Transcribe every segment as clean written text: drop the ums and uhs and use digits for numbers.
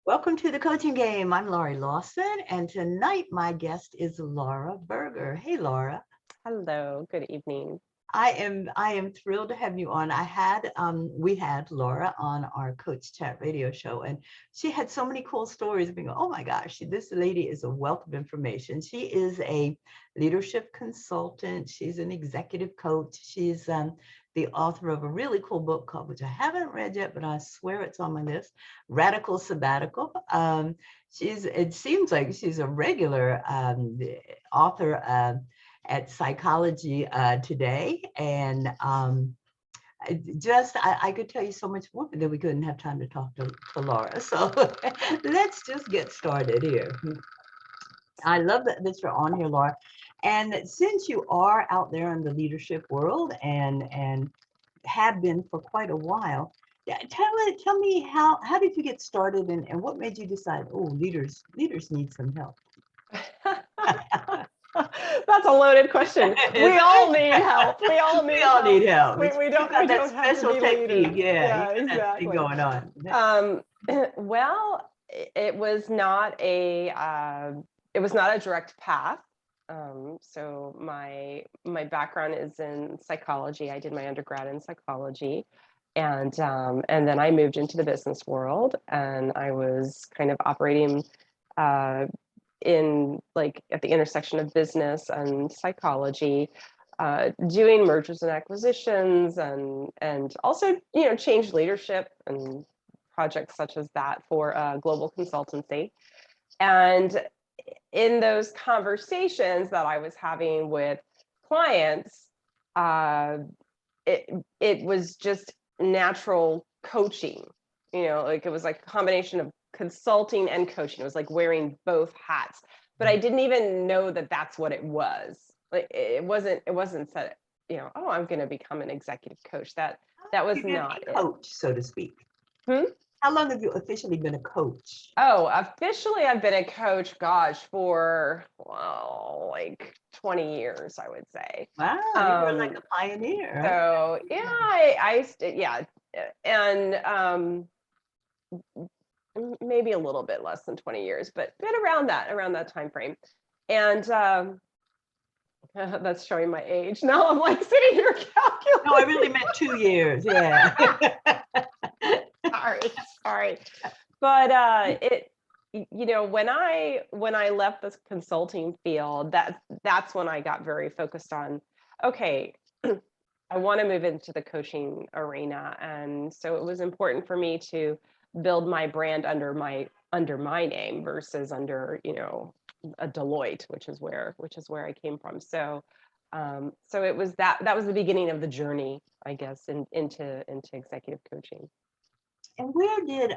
Welcome to the coaching game. I'm Laurie Lawson, and tonight my guest is Laura Berger. Hey, Laura. Hello, good evening. I am thrilled to have you on. We had Laura on our Coach Chat radio show, and she had so many cool stories. Being, oh my gosh, this lady is a wealth of information. She is a leadership consultant. She's an executive coach. She's the author of a really cool book called, which I haven't read yet, but I swear it's on my list, Radical Sabbatical. It seems like she's a regular author at Psychology Today. And I could tell you so much more, but then we couldn't have time to talk to Laura. So let's just get started here. I love that you're on here, Laura. And since you are out there in the leadership world and have been for quite a while, tell me how did you get started and what made you decide, oh, leaders need some help? That's a loaded question. We all need help. We all need help. We don't have to be leaders. Yeah, exactly. Going on. Well, it was not a direct path. So my background is in psychology. I did my undergrad in psychology, and then I moved into the business world, and I was kind of operating in like at the intersection of business and psychology, doing mergers and acquisitions, and also change leadership and projects such as that for a global consultancy. And in those conversations that I was having with clients, it was just natural coaching. Like it was like a combination of consulting and coaching. It was like wearing both hats, but I didn't even know that that's what it was. Like it wasn't said, oh, I'm going to become an executive coach. That was not it. Coach, so to speak. How long have you officially been a coach? Oh, officially I've been a coach, gosh, for like 20 years, I would say. Wow, you were like a pioneer. So yeah, and maybe a little bit less than 20 years, but around that time frame. And that's showing my age. Now I'm like sitting here calculating. No, I really meant 2 years. Yeah. Sorry. But when I left this consulting field, that's when I got very focused on, okay, I want to move into the coaching arena. And so it was important for me to build my brand under my name versus under, a Deloitte, which is where I came from. So it was that was the beginning of the journey, I guess, into executive coaching. And where did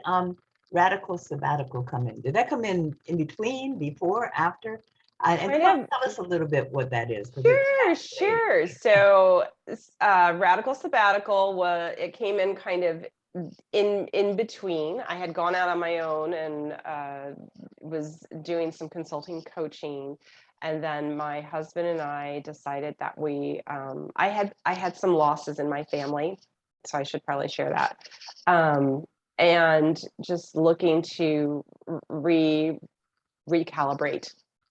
Radical Sabbatical come in? Did that come in between, before, after? And tell us a little bit what that is. Sure. So Radical Sabbatical, it came in kind of in between. I had gone out on my own and was doing some consulting coaching. And then my husband and I decided that I had some losses in my family, so I should probably share that. And just looking to recalibrate,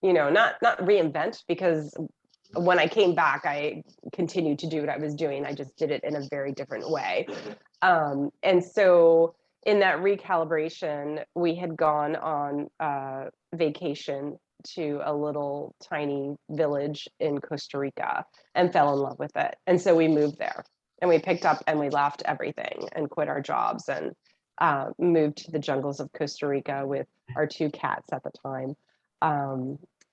not reinvent, because when I came back, I continued to do what I was doing. I just did it in a very different way. And so in that recalibration, we had gone on vacation to a little tiny village in Costa Rica and fell in love with it. And so we moved there, and we picked up and we left everything and quit our jobs and moved to the jungles of Costa Rica with our 2 cats at the time,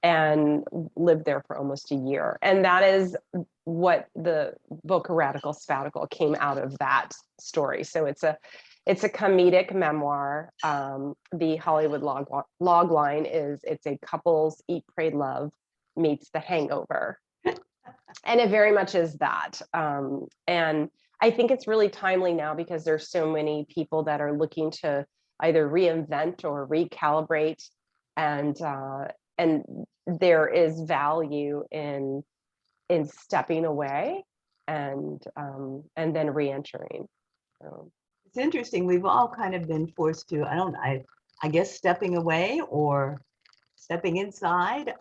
and lived there for almost a year. And that is what the book Radical Sabbatical came out of, that story. So it's a comedic memoir. The Hollywood log line is, it's a couples Eat, Pray, Love meets The Hangover. And it very much is that. And I think it's really timely now because there's so many people that are looking to either reinvent or recalibrate, and there is value in stepping away and then re-entering. It's interesting. We've all kind of been forced to. I guess, stepping away or stepping inside,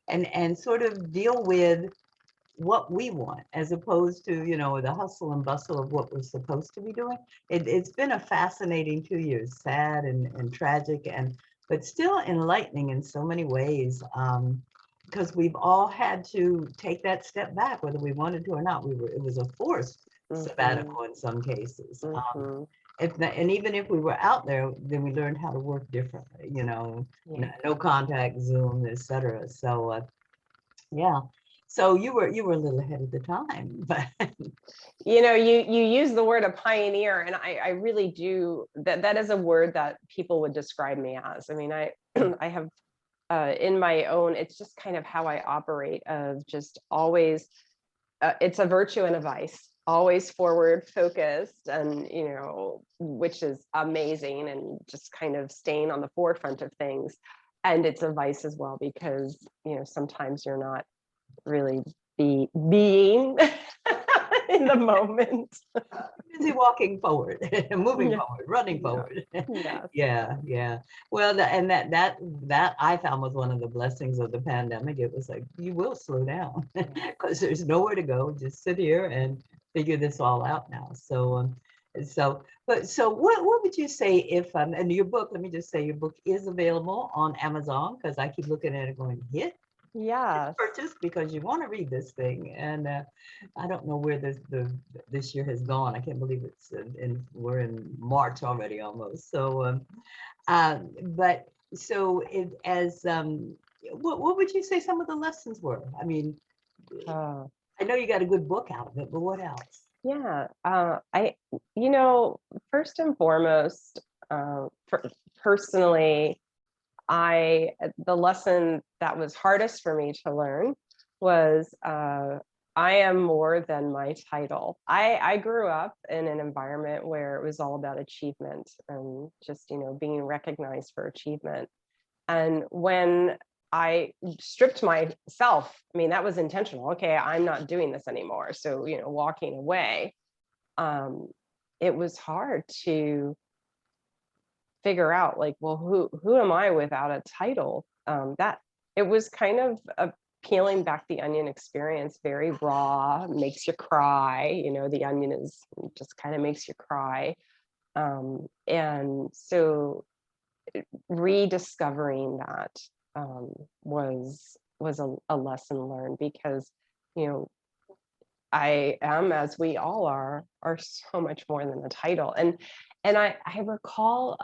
and sort of deal with what we want as opposed to, the hustle and bustle of what we're supposed to be doing. It's been a fascinating 2 years, sad and tragic, but still enlightening in so many ways, because we've all had to take that step back, whether we wanted to or not. It was a forced sabbatical in some cases. Mm-hmm. And even if we were out there, then we learned how to work differently, Yeah. no contact, Zoom, etc. So yeah. So you were a little ahead of the time, but You use the word a pioneer, and I really do, that is a word that people would describe me as. I mean, I I have in my own, it's just kind of how I operate, of just always, it's a virtue and a vice, always forward focused, and which is amazing, and just kind of staying on the forefront of things. And it's a vice as well, because sometimes you're not really being in the moment. busy walking forward, moving Yeah. forward, running Yeah. forward. Yes. Yeah. Well, and that I found was one of the blessings of the pandemic. It was like, you will slow down because there's nowhere to go. Just sit here and figure this all out now. So what would you say if, and your book, let me just say, your book is available on Amazon, because I keep looking at it going, hit Yes. purchase, because you want to read this thing. And I don't know where this year has gone. I can't believe we're in March already almost. So but so it as what would you say some of the lessons were? I mean, Uh, I know you got a good book out of it, but what else? yeah. First and foremost, personally, the lesson that was hardest for me to learn was, I am more than my title. I grew up in an environment where it was all about achievement, and just being recognized for achievement. And when I stripped myself, I mean, that was intentional. Okay, I'm not doing this anymore. So, walking away, um, it was hard to figure out, like, well, who am I without a title? That it was kind of a peeling back the onion experience, very raw, makes you cry. The onion is just kind of makes you cry. And so rediscovering that, was a lesson learned, because you know I am, as we all are so much more than the title. And I recall,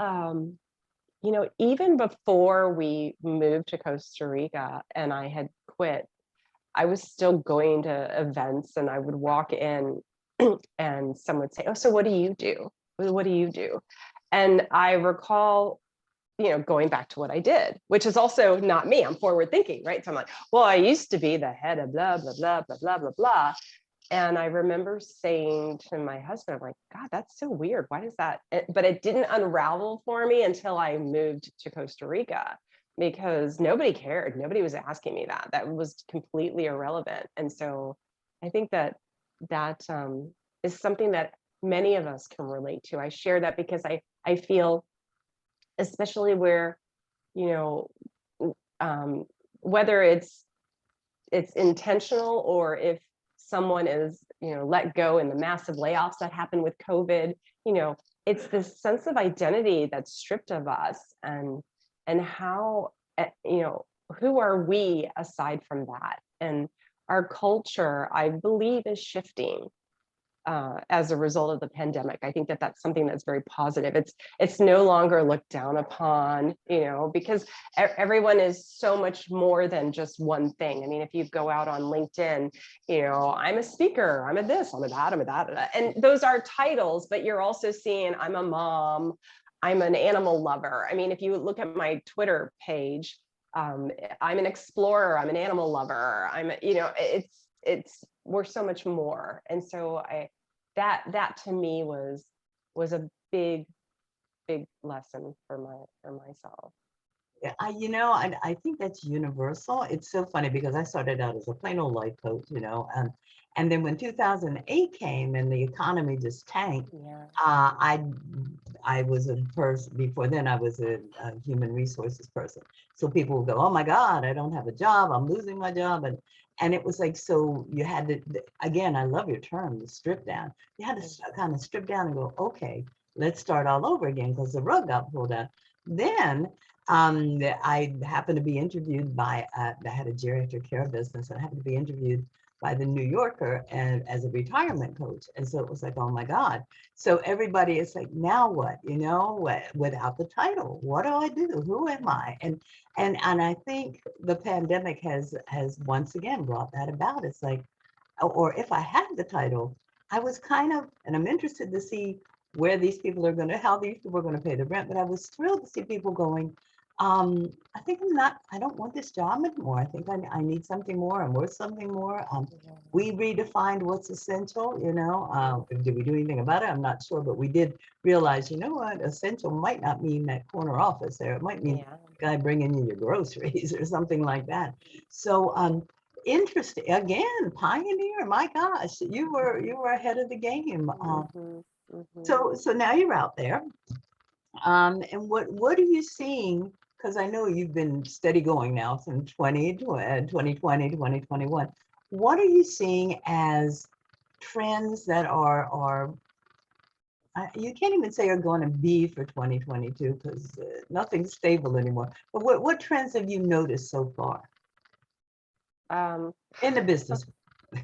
even before we moved to Costa Rica and I had quit, I was still going to events, and I would walk in and someone would say, "Oh, so what do you do? What do you do?" And I recall, going back to what I did, which is also not me. I'm forward thinking, right? So I'm like, well, I used to be the head of blah, blah, blah, blah, blah, blah, blah. And I remember saying to my husband, I'm like, God, that's so weird. Why does that? But it didn't unravel for me until I moved to Costa Rica, because nobody cared. Nobody was asking me that. That was completely irrelevant. And so I think that is something that many of us can relate to. I share that because I feel, especially where, you know, whether it's intentional, or if someone is let go in the massive layoffs that happened with COVID, it's this sense of identity that's stripped of us. And how, who are we aside from that? And our culture, I believe, is shifting as a result of the pandemic. I think that that's something that's very positive. It's no longer looked down upon, because everyone is so much more than just one thing. I mean, if you go out on LinkedIn, I'm a speaker, I'm a this, I'm a that, I'm a that, and those are titles, but you're also seeing I'm a mom, I'm an animal lover. I mean, if you look at my Twitter page, I'm an explorer, I'm an animal lover, it's we're so much more. And so that to me was a big lesson for myself. I think that's universal. It's so funny because I started out as a plain old life coach, and then when 2008 came and the economy just tanked, Yeah. I was a person before then. I was a human resources person. So people would go, "Oh my God, I don't have a job. I'm losing my job," and it was like, so you had to, again, I love your term, the strip down. You had to kind of strip down and go, okay, let's start all over again because the rug got pulled out. Then I happened to be interviewed by, I had a geriatric care business, and I happened to be interviewed by the New Yorker and as a retirement coach. And so it was like, oh my God. So everybody is like, now what, without the title, what do I do? Who am I? And I think the pandemic has once again brought that about. It's like, or if I had the title, I was kind of, and I'm interested to see where these people are going to, how these people are going to pay the rent, but I was thrilled to see people going, I think I don't want this job anymore. I think I need something more. I'm worth something more. We redefined what's essential, did we do anything about it? I'm not sure, but we did realize, you know what, essential might not mean that corner office there. It might mean the guy bringing you your groceries or something like that. So, interesting, again, pioneer, my gosh, you were ahead of the game. So now you're out there. And what are you seeing? Because I know you've been steady going now from 2020, 2021. What are you seeing as trends that are you can't even say are going to be for 2022 because nothing's stable anymore. But what trends have you noticed so far in the business?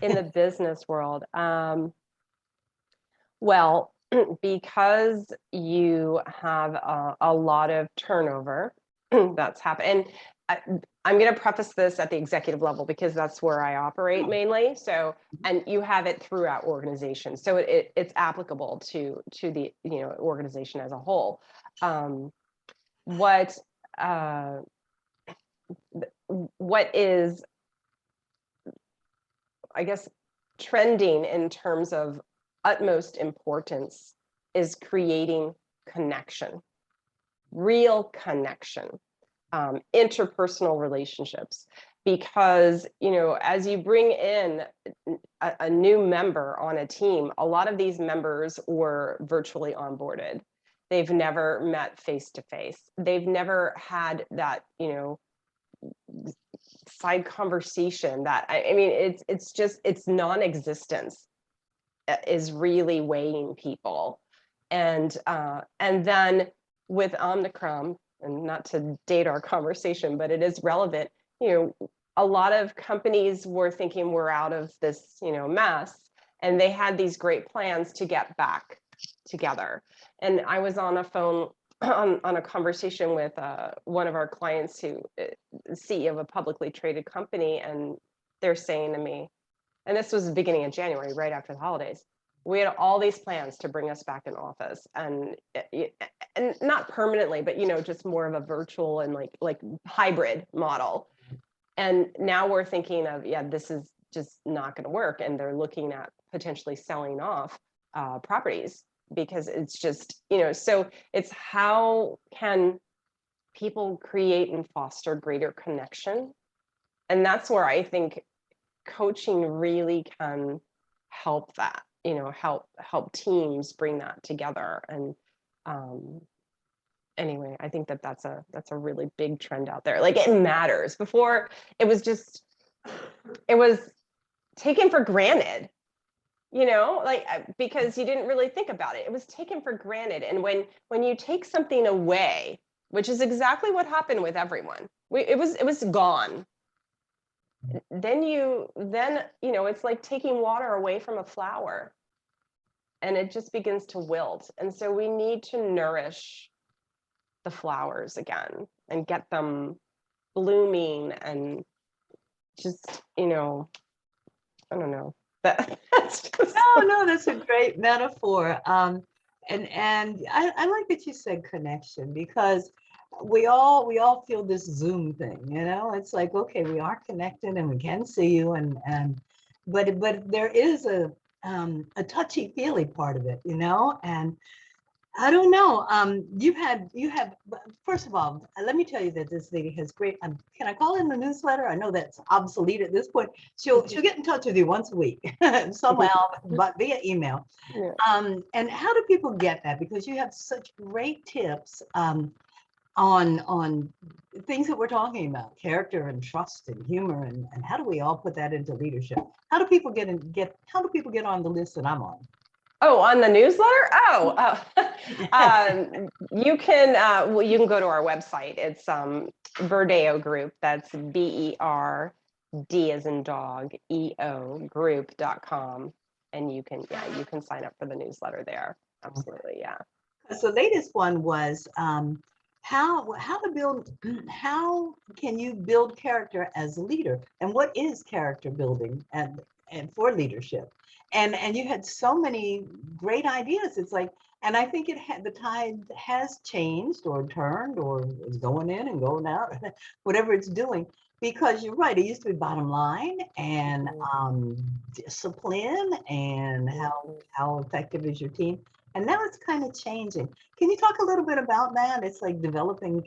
In the business world, well, because you have a lot of turnover that's happened. And I'm going to preface this at the executive level because that's where I operate mainly. So, and you have it throughout organizations. So it's applicable to the, organization as a whole. What is, I guess, trending in terms of utmost importance is creating connection, real connection, interpersonal relationships. Because, as you bring in a new member on a team, a lot of these members were virtually onboarded. They've never met face to face. They've never had that, side conversation that, I mean, it's non-existence is really weighing people. And then with Omicron, and not to date our conversation, but it is relevant, a lot of companies were thinking we're out of this, mess, and they had these great plans to get back together. And I was on a phone on a conversation with one of our clients who CEO of a publicly traded company, and they're saying to me, and this was the beginning of January, right after the holidays, we had all these plans to bring us back in office, and not permanently, but just more of a virtual and like hybrid model. And now we're thinking of, this is just not going to work, and they're looking at potentially selling off properties because it's just, so it's how can people create and foster greater connection. And that's where I think coaching really can help that, help teams bring that together. And anyway, I think that's a really big trend out there. Like, it matters. Before, it was taken for granted, because you didn't really think about it. It was taken for granted. And when you take something away, which is exactly what happened with everyone, it was gone. Then it's like taking water away from a flower, and it just begins to wilt. And so we need to nourish the flowers again and get them blooming, and just, I don't know. That's just... No, that's a great metaphor. And I like that you said connection, because we all feel this Zoom thing, it's like, okay, we are connected and we can see you, but there is a touchy-feely part of it, and I don't know. First of all, let me tell you that this lady has great, can I call it a newsletter? I know that's obsolete at this point. She'll get in touch with you once a week somehow, but via email. Yeah. And how do people get that? Because you have such great tips on things that we're talking about, character and trust and humor, and how do we all put that into leadership? How do people how do people get on the list that I'm on? Oh, on the newsletter? You can well, you can go to our website. It's Verdeo Group. That's BERD as in dog, EO group.com. And you can sign up for the newsletter there. Absolutely, yeah. So latest one was how to build, how can you build character as a leader, and what is character building and for leadership, and you had so many great ideas. It's like, and I think the tide has changed or turned or is going in and going out, whatever it's doing. Because you're right, it used to be bottom line and discipline and how effective is your team. And now it's kind of changing. Can you talk a little bit about that? It's like developing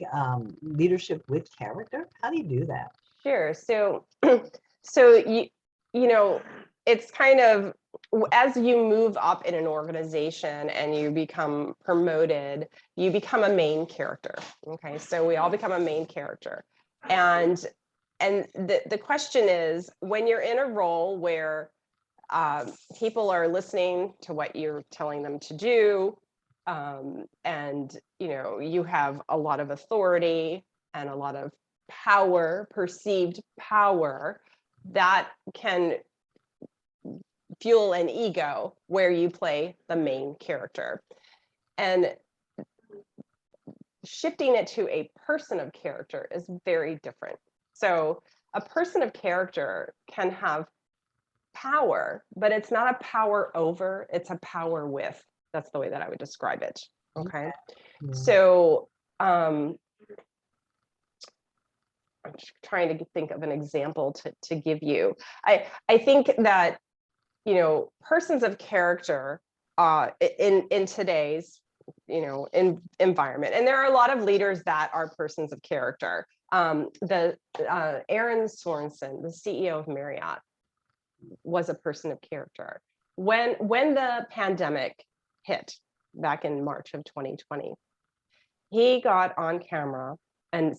leadership with character. How do you do that? Sure. So, so you know, it's kind of as you move up in an organization and you become promoted, you become a main character. Okay, so we all become a main character, and the question is, when you're in a role where people are listening to what you're telling them to do, and you have a lot of authority and a lot of power, perceived power, that can fuel an ego where you play the main character. And shifting it to a person of character is very different. So a person of character can have power, but it's not a power over, it's a power with. That's the way that I would describe it. Okay. Yeah. So I'm just trying to think of an example to give you. I think that, persons of character in today's, environment, and there are a lot of leaders that are persons of character. Aaron Sorensen, the CEO of Marriott, was a person of character. When the pandemic hit back in March of 2020, he got on camera and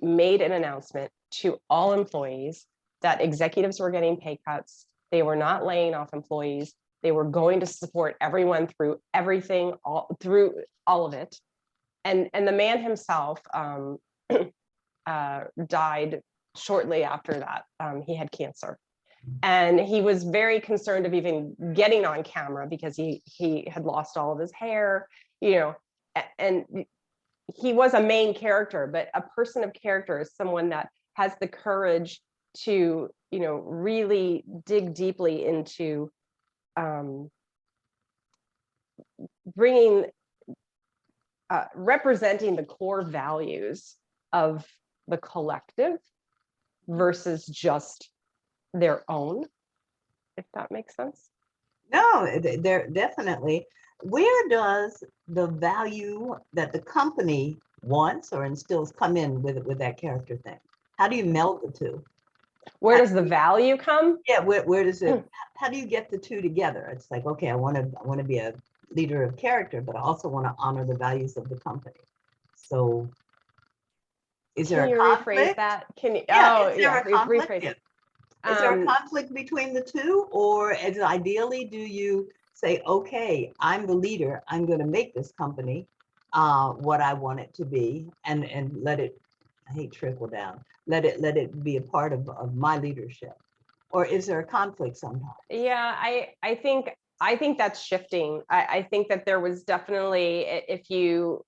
made an announcement to all employees that executives were getting pay cuts. They were not laying off employees. They were going to support everyone through everything, through all of it. And the man himself died shortly after that. He had cancer. And he was very concerned of even getting on camera because he had lost all of his hair, and he was a main character. But a person of character is someone that has the courage to, really dig deeply into representing the core values of the collective versus just their own, if that makes sense. No, they're definitely. Where does the value that the company wants or instills come in with that character thing? How do you meld the two? Where does the value come? Yeah, where does it? How do you get the two together? It's like, okay, I want to be a leader of character, but I also want to honor the values of the company. So, is there a conflict? Can you rephrase that? Can you? Yeah, oh, is there a conflict? rephrase Yeah. it. Is there a conflict between the two, or as ideally do you say, okay, I'm the leader, I'm going to make this company what I want it to be, and let it, I hate trickle down, let it be a part of my leadership, or is there a conflict sometimes? Yeah, I think that's shifting. I think that there was definitely, if you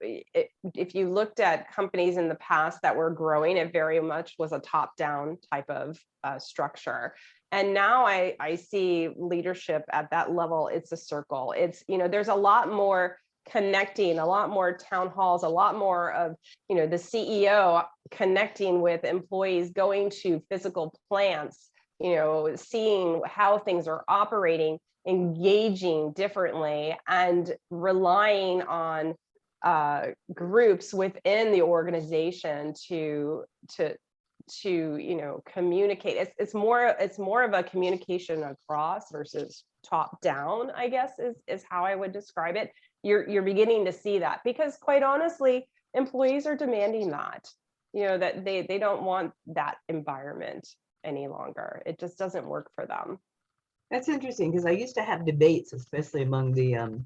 looked at companies in the past that were growing, it very much was a top-down type of structure. And now I see leadership at that level. It's a circle. It's, there's a lot more connecting, a lot more town halls, a lot more of, the CEO connecting with employees, going to physical plants, seeing how things are operating. engaging differently and relying on groups within the organization to communicate. It's more of a communication across versus top down, I guess is how I would describe it. You're beginning to see that, because quite honestly, employees are demanding that, that they don't want that environment any longer. It just doesn't work for them. That's interesting, because I used to have debates, especially among the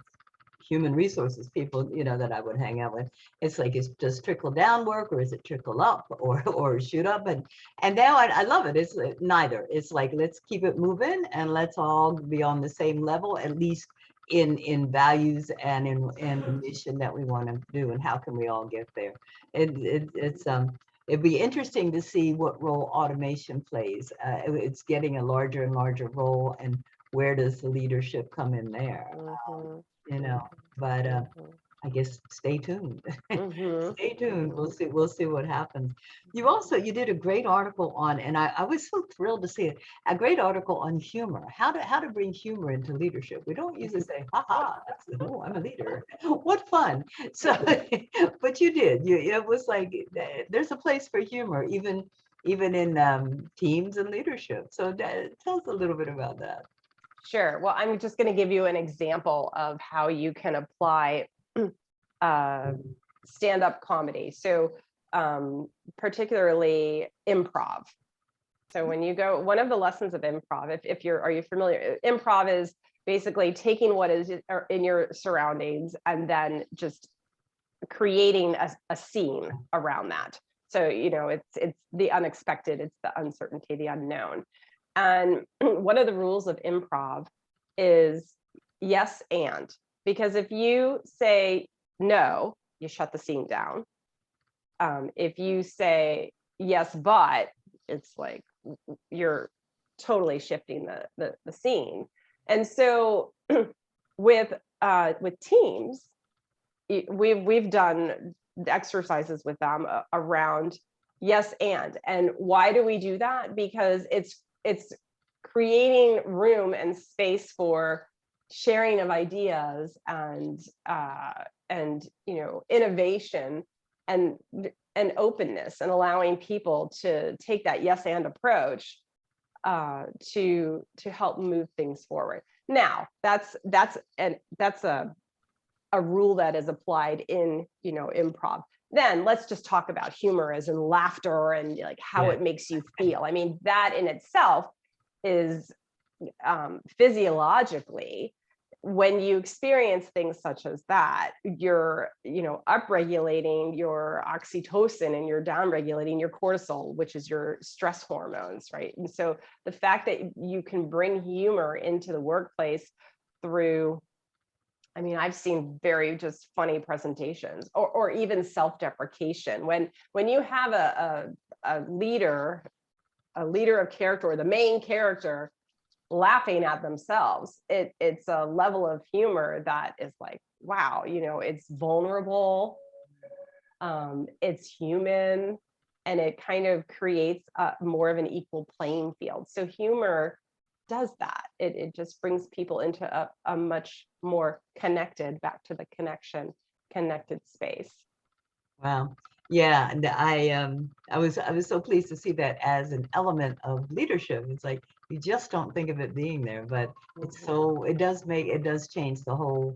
human resources people, that I would hang out with. It's like, is just trickle down work, or is it trickle up, or shoot up? And now I love it. It's neither. It's like, let's keep it moving, and let's all be on the same level, at least in values and in the mission that we want to do, and how can we all get there. It'd be interesting to see what role automation plays. It's getting a larger and larger role, and where does the leadership come in there? But I guess stay tuned. Stay tuned. We'll see what happens. You did a great article on, and I was so thrilled to see it, a great article on humor, how to bring humor into leadership. We don't usually say, haha, oh, I'm a leader. What fun. So, but you did. It was like, there's a place for humor, even in teams and leadership. So tell us a little bit about that. Sure. Well, I'm just going to give you an example of how you can apply stand-up comedy. So particularly improv. So when you go, one of the lessons of improv, are you familiar? Improv is basically taking what is in your surroundings and then just creating a scene around that. So, it's the unexpected, it's the uncertainty, the unknown. And one of the rules of improv is yes, and, because if you say no, you shut the scene down. If you say yes, but, it's like you're totally shifting the scene. And so with teams, we've done exercises with them around yes, and why do we do that? Because it's creating room and space for sharing of ideas and innovation and openness, and allowing people to take that yes and approach to help move things forward. Now that's a rule that is applied in improv. Then let's just talk about humor as in laughter and like how it makes you feel. I mean, that in itself is physiologically, when you experience things such as that, you're upregulating your oxytocin and you're downregulating your cortisol, which is your stress hormones, right? And so the fact that you can bring humor into the workplace through, I mean, I've seen very just funny presentations, or even self-deprecation. When you have a leader of character, or the main character, laughing at themselves, it's a level of humor that is like, wow, it's vulnerable, it's human, and it kind of creates more of an equal playing field. So humor does that. It just brings people into a much more connected, back to the connected space. Wow. Yeah, and I was so pleased to see that as an element of leadership. It's like, you just don't think of it being there, but it's so, it does change the whole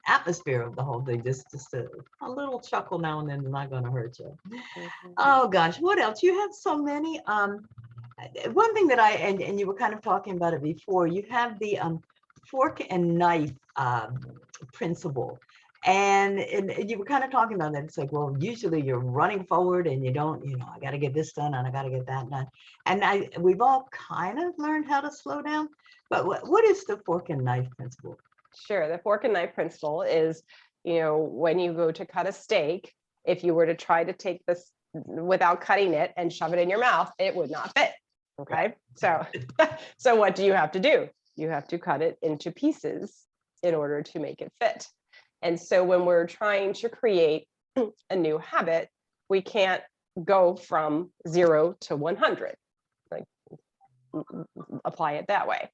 atmosphere of the whole thing. Just a little chuckle now and then is not going to hurt you. Oh gosh, what else? You have so many. One thing that and you were kind of talking about it before, you have the fork and knife principle. And you were kind of talking about that. It's like, well, usually you're running forward and you don't, I got to get this done and I got to get that done. And we've all kind of learned how to slow down. But what is the fork and knife principle? Sure. The fork and knife principle is, when you go to cut a steak, if you were to try to take this without cutting it and shove it in your mouth, it would not fit. Okay. So what do you have to do? You have to cut it into pieces in order to make it fit. And so when we're trying to create a new habit, we can't go from 0 to 100, like apply it that way.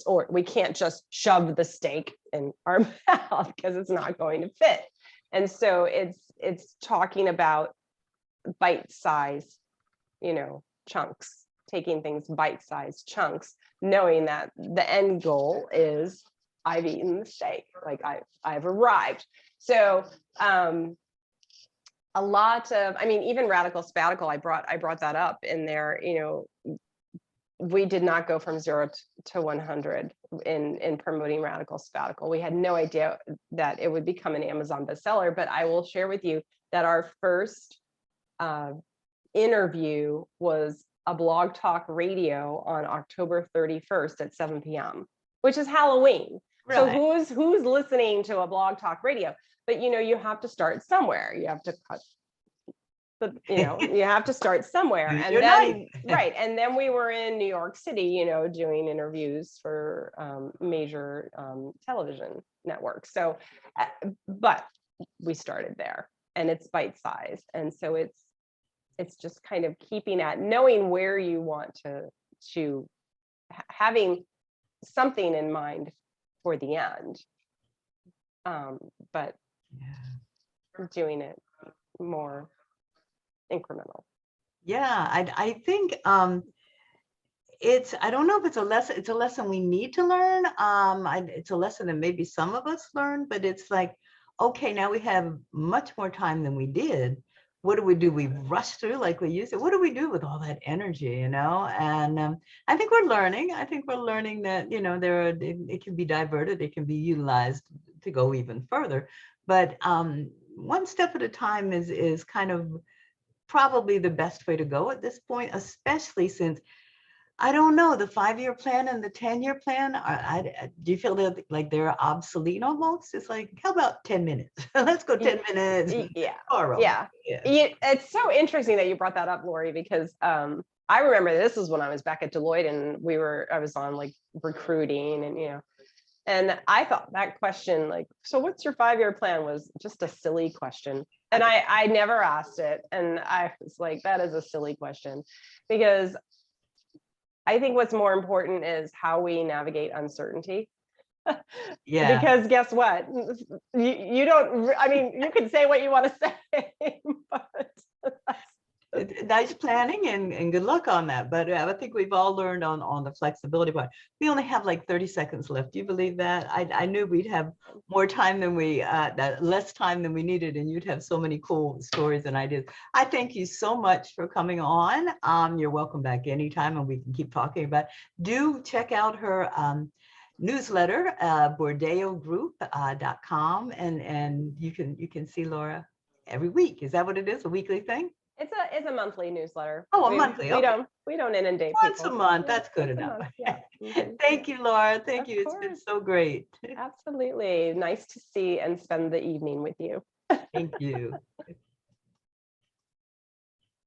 or we can't just shove the steak in our mouth because it's not going to fit. And so it's talking about bite-sized, chunks, taking things bite-sized chunks, knowing that the end goal is I've eaten the steak, like I've arrived. So a lot of, even radical sabbatical, I brought that up in there. We did not go from 0 to 100 in promoting radical sabbatical. We had no idea that it would become an Amazon bestseller, but I will share with you that our first interview was a Blog Talk Radio on October 31st at 7 p.m., which is Halloween. Right. So who's listening to a Blog Talk Radio? But you have to start somewhere. You have to cut you have to start somewhere. And then right. And then we were in New York City, doing interviews for major television networks. So, but we started there, and it's bite-sized. And so it's just kind of keeping at knowing where you want to having something in mind for the end. But doing it more incremental. Yeah, I think I don't know if it's a lesson we need to learn. It's a lesson that maybe some of us learn, but it's like, okay, now we have much more time than we did. What do? We rush through like we used to. What do we do with all that energy, And I think we're learning. I think we're learning that, it can be diverted, it can be utilized to go even further. But one step at a time is kind of probably the best way to go at this point, especially since, I don't know, the 5-year plan and the 10-year plan, do you feel that like they're obsolete almost? It's like, how about 10 minutes? Let's go 10 minutes. Yeah. It's so interesting that you brought that up, Laurie, because I remember this was when I was back at Deloitte, and I was on like recruiting, and I thought that question, like, so what's your 5-year plan, was just a silly question. And I never asked it. And I was like, that is a silly question, because I think what's more important is how we navigate uncertainty. Yeah. Because guess what? You don't, you can say what you want to say, but nice planning and good luck on that. But I think we've all learned on the flexibility part. We only have like 30 seconds left. Do you believe that? I knew we'd have more time than less time than we needed, and you'd have so many cool stories and ideas. I thank you so much for coming on. You're welcome back anytime, and we can keep talking about it. Do check out her newsletter, bordeogroup.com, and you can see Laura every week. Is that what it is? A weekly thing? It's a monthly newsletter. Oh, monthly. Okay. We don't inundate once people. A month. That's good enough. Yeah. Thank you, Laura. Thank you. It's been so great. Absolutely. Nice to see and spend the evening with you. Thank you.